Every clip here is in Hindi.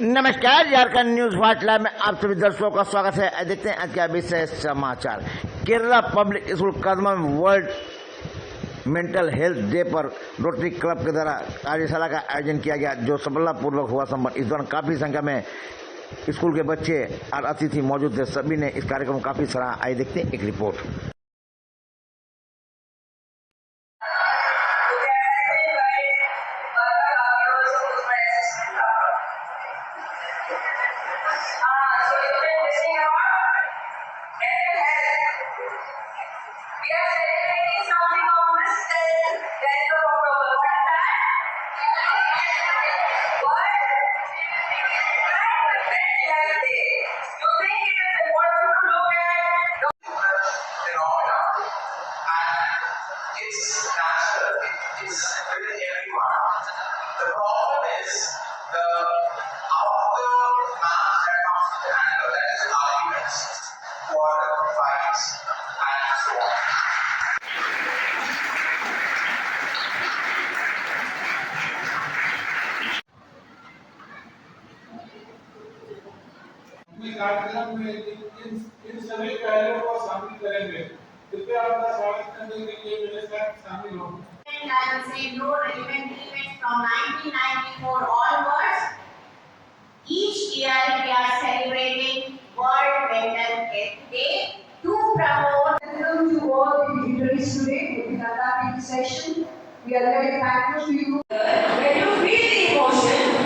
नमस्कार, झारखंड न्यूज वाच लाइव में आप सभी दर्शकों का स्वागत है। देखते हैं आज क्या विशेष समाचार। केरला पब्लिक स्कूल कदमा में वर्ल्ड मेंटल हेल्थ डे पर रोटरी क्लब के द्वारा कार्यशाला का आयोजन किया गया, जो सफलतापूर्वक हुआ संपन्न। इस दौरान काफी संख्या में स्कूल के बच्चे और अतिथि मौजूद थे। सभी ने इस कार्यक्रम को काफी सराहा। आइए देखते हैं एक रिपोर्ट। कार्यक्रम में इन सभी पहलुओं को शामिल करेंगे। कृपया आपका स्वागत करने के लिए मेरे साथ शामिल हों। I will say no relevant events from 1994 onwards. Each year we are celebrating World Mental Health Day to promote. Welcome to all the dignitaries today in the Tata session. We are very thankful to you. When you feel the emotion,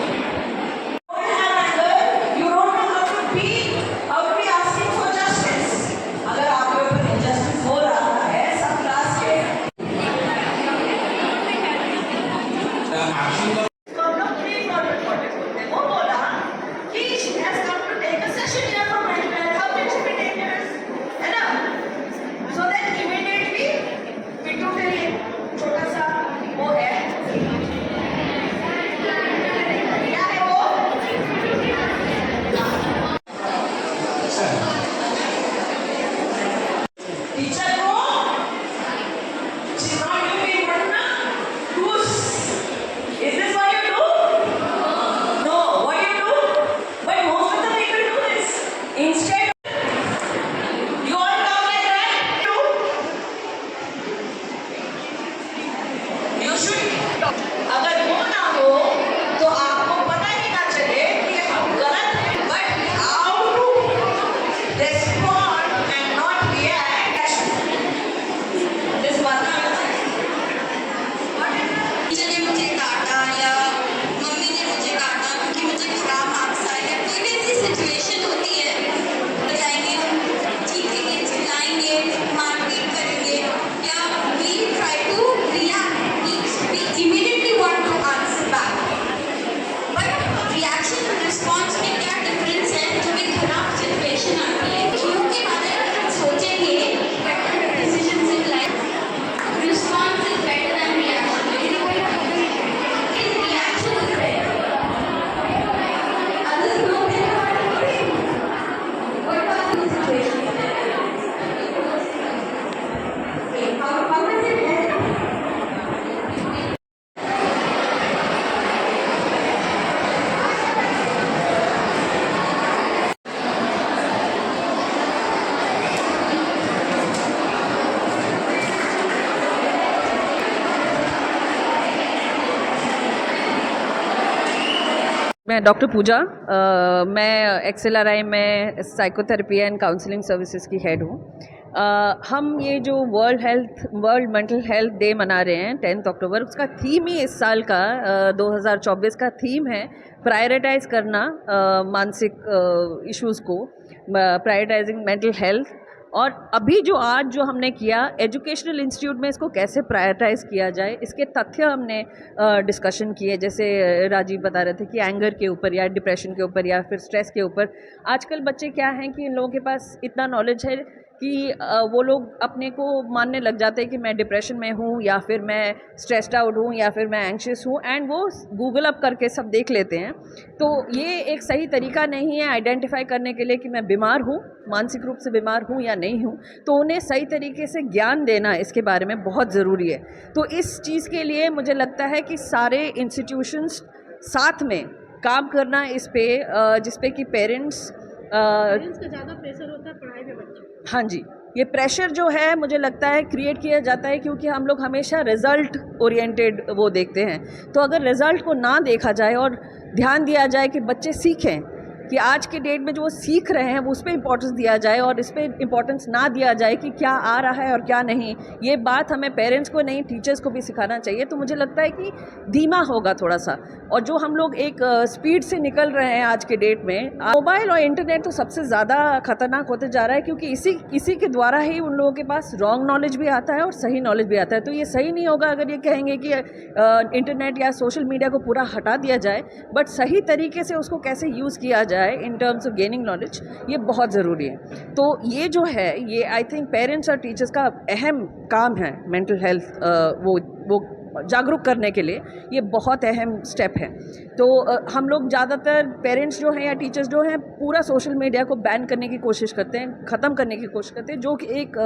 मैं डॉक्टर पूजा, मैं XLRI में साइकोथेरेपी एंड काउंसलिंग सर्विसेज की हेड हूँ। हम ये जो वर्ल्ड मेंटल हेल्थ डे मना रहे हैं 10 अक्टूबर, उसका थीम ही इस साल का 2024 का थीम है प्रायोरिटाइज करना मानसिक इश्यूज़ को, प्रायोरिटाइजिंग मेंटल हेल्थ। और अभी जो आज जो हमने किया एजुकेशनल इंस्टीट्यूट में इसको कैसे प्रायोरिटाइज़ किया जाए, इसके तथ्य हमने डिस्कशन किए। जैसे राजीव बता रहे थे कि एंगर के ऊपर या डिप्रेशन के ऊपर या फिर स्ट्रेस के ऊपर आजकल बच्चे क्या हैं कि इन लोगों के पास इतना नॉलेज है कि वो लोग अपने को मानने लग जाते हैं कि मैं डिप्रेशन में हूँ या फिर मैं स्ट्रेस्ड आउट हूँ या फिर मैं एंग्शियस हूँ, एंड वो गूगल अप करके सब देख लेते हैं। तो ये एक सही तरीका नहीं है आइडेंटिफाई करने के लिए कि मैं बीमार हूँ, मानसिक रूप से बीमार हूँ या नहीं हूँ। तो उन्हें सही तरीके से ज्ञान देना इसके बारे में बहुत ज़रूरी है। तो इस चीज़ के लिए मुझे लगता है कि सारे इंस्टीट्यूशंस साथ में काम करना इस पे जिस पे कि पेरेंट्स का ज़्यादा प्रेशर होता है पढ़ाई पे बच्चों। हाँ जी, ये प्रेशर जो है मुझे लगता है क्रिएट किया जाता है क्योंकि हम लोग हमेशा रिज़ल्ट ओरिएंटेड वो देखते हैं। तो अगर रिज़ल्ट को ना देखा जाए और ध्यान दिया जाए कि बच्चे सीखें, कि आज के डेट में जो वो सीख रहे हैं वो उस पर इम्पोर्टेंस दिया जाए और इस पर इम्पोर्टेंस ना दिया जाए कि क्या आ रहा है और क्या नहीं, ये बात हमें पेरेंट्स को नहीं टीचर्स को भी सिखाना चाहिए। तो मुझे लगता है कि धीमा होगा थोड़ा सा। और जो हम लोग एक स्पीड से निकल रहे हैं आज के डेट में, मोबाइल और इंटरनेट तो सबसे ज़्यादा खतरनाक होते जा रहा है क्योंकि इसी के द्वारा ही उन लोगों के पास रॉन्ग नॉलेज भी आता है और सही नॉलेज भी आता है। तो ये सही नहीं होगा अगर ये कहेंगे कि इंटरनेट या सोशल मीडिया को पूरा हटा दिया जाए, बट सही तरीके से उसको कैसे यूज़ किया जाए in terms of gaining knowledge, ये बहुत ज़रूरी है। तो ये जो है, ये आई थिंक पेरेंट्स और टीचर्स का अहम काम है मेंटल हेल्थ वो जागरूक करने के लिए, ये बहुत अहम स्टेप है। तो हम लोग ज़्यादातर पेरेंट्स जो हैं या टीचर्स जो हैं पूरा सोशल मीडिया को बैन करने की कोशिश करते हैं, ख़त्म करने की कोशिश करते हैं, जो कि एक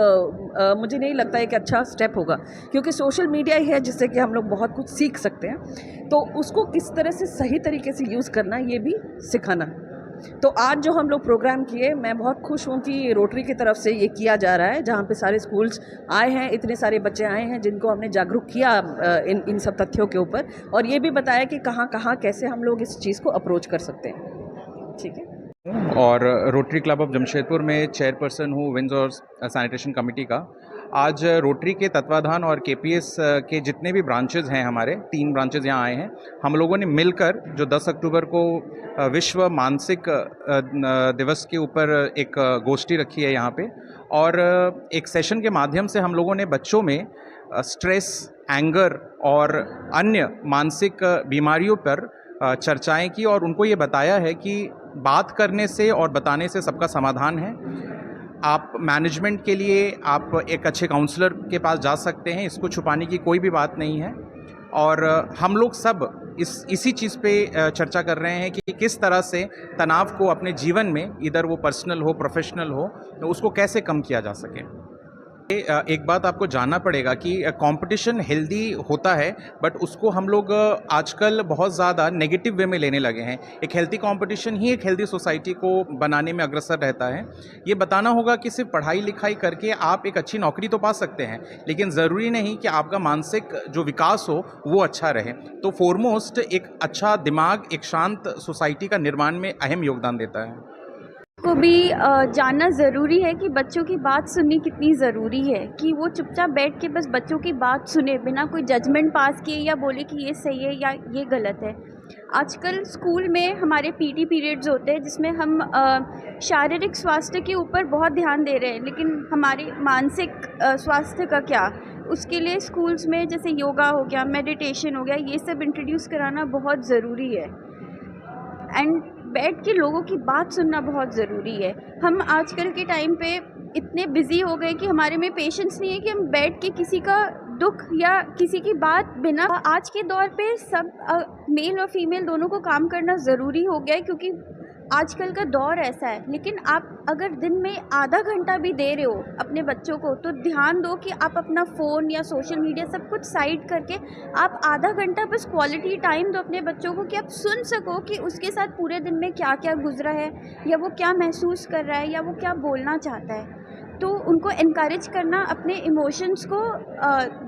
मुझे नहीं लगता एक अच्छा स्टेप होगा क्योंकि सोशल मीडिया ही है जिससे कि हम लोग बहुत कुछ सीख सकते हैं। तो उसको किस तरह से सही तरीके से यूज़ करना ये भी सिखाना। तो आज जो हम लोग प्रोग्राम किए, मैं बहुत खुश हूँ कि रोटरी की तरफ से ये किया जा रहा है, जहाँ पे सारे स्कूल्स आए हैं, इतने सारे बच्चे आए हैं जिनको हमने जागरूक किया इन सब तथ्यों के ऊपर, और ये भी बताया कि कहाँ कहाँ कैसे हम लोग इस चीज़ को अप्रोच कर सकते हैं। ठीक है। और रोटरी क्लब ऑफ जमशेदपुर में चेयरपर्सन हूँ विंज और सैनिटेशन कमेटी का। आज रोटरी के तत्वाधान और केपीएस के जितने भी ब्रांचेज़ हैं, हमारे 3 ब्रांचेज़ यहाँ आए हैं, हम लोगों ने मिलकर जो 10 अक्टूबर को विश्व मानसिक दिवस के ऊपर एक गोष्ठी रखी है यहाँ पे, और एक सेशन के माध्यम से हम लोगों ने बच्चों में स्ट्रेस, एंगर और अन्य मानसिक बीमारियों पर चर्चाएं की और उनको ये बताया है कि बात करने से और बताने से सबका समाधान है। आप मैनेजमेंट के लिए आप एक अच्छे काउंसलर के पास जा सकते हैं, इसको छुपाने की कोई भी बात नहीं है। और हम लोग सब इसी चीज़ पे चर्चा कर रहे हैं कि किस तरह से तनाव को अपने जीवन में, इधर वो पर्सनल हो प्रोफेशनल हो, तो उसको कैसे कम किया जा सके। एक बात आपको जानना पड़ेगा कि कंपटीशन हेल्दी होता है, बट उसको हम लोग आजकल बहुत ज़्यादा नेगेटिव वे में लेने लगे हैं। एक हेल्दी कंपटीशन ही एक हेल्दी सोसाइटी को बनाने में अग्रसर रहता है। ये बताना होगा कि सिर्फ पढ़ाई लिखाई करके आप एक अच्छी नौकरी तो पा सकते हैं, लेकिन ज़रूरी नहीं कि आपका मानसिक जो विकास हो वो अच्छा रहे। तो फॉरमोस्ट एक अच्छा दिमाग एक शांत सोसाइटी का निर्माण में अहम योगदान देता है। को भी जानना ज़रूरी है कि बच्चों की बात सुननी कितनी ज़रूरी है, कि वो चुपचाप बैठ के बस बच्चों की बात सुने बिना कोई जजमेंट पास किए या बोले कि ये सही है या ये गलत है। आजकल स्कूल में हमारे पीटी पीरियड्स होते हैं जिसमें हम शारीरिक स्वास्थ्य के ऊपर बहुत ध्यान दे रहे हैं, लेकिन हमारे मानसिक स्वास्थ्य का क्या, उसके लिए स्कूल्स में जैसे योगा हो गया, मेडिटेशन हो गया, ये सब इंट्रोड्यूस कराना बहुत ज़रूरी है। एंड बैठ के लोगों की बात सुनना बहुत ज़रूरी है। हम आजकल के टाइम पे इतने बिज़ी हो गए कि हमारे में पेशेंस नहीं है कि हम बैठ के किसी का दुख या किसी की बात बिना, आज के दौर पे सब मेल और फीमेल दोनों को काम करना ज़रूरी हो गया है क्योंकि आजकल का दौर ऐसा है। लेकिन आप अगर दिन में आधा घंटा भी दे रहे हो अपने बच्चों को, तो ध्यान दो कि आप अपना फ़ोन या सोशल मीडिया सब कुछ साइड करके आप आधा घंटा बस क्वालिटी टाइम दो अपने बच्चों को, कि आप सुन सको कि उसके साथ पूरे दिन में क्या क्या गुजरा है, या वो क्या महसूस कर रहा है, या वो क्या बोलना चाहता है। तो उनको इनकरेज करना अपने इमोशंस को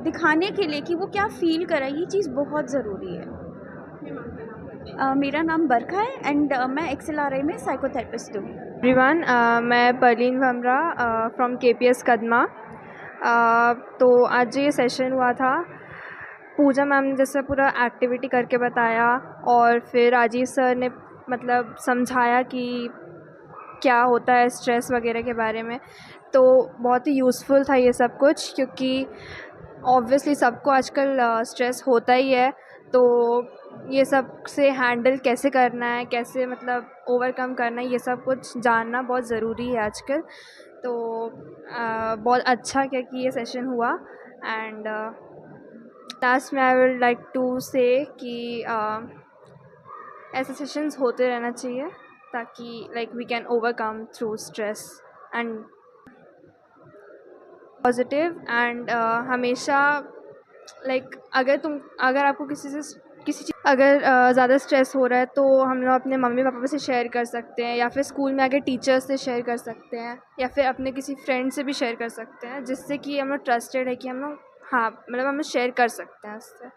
दिखाने के लिए कि वो क्या फ़ील कर रहा है, ये चीज़ बहुत ज़रूरी है। मेरा नाम बरखा है एंड मैं XLRI में साइकोथेरेपिस्ट हूँ। एवरीवन, मैं परलीन भमरा फ्रॉम KPS कदमा। तो आज ये सेशन हुआ था, पूजा मैम ने जैसे पूरा एक्टिविटी करके बताया और फिर राजीव सर ने मतलब समझाया कि क्या होता है स्ट्रेस वगैरह के बारे में। तो बहुत ही यूज़फुल था ये सब कुछ, क्योंकि ऑब्वियसली सबको आजकल स्ट्रेस होता ही है। तो ये सब से हैंडल कैसे करना है, कैसे मतलब ओवरकम करना है, ये सब कुछ जानना बहुत ज़रूरी है आजकल। तो बहुत अच्छा क्या कि ये सेशन हुआ। एंड लास्ट में आई वुड लाइक टू से कि ऐसे सेशंस होते रहना चाहिए ताकि like we can overcome through stress and positive. And हमेशा लाइक अगर आपको किसी से किसी चीज़ अगर ज़्यादा स्ट्रेस हो रहा है तो हम लोग अपने मम्मी पापा से शेयर कर सकते हैं, या फिर स्कूल में आके टीचर्स से शेयर कर सकते हैं, या फिर अपने किसी फ्रेंड से भी शेयर कर सकते हैं, जिससे कि हम लोग ट्रस्टेड है कि हम लोग हाँ मतलब हम शेयर कर सकते हैं उससे।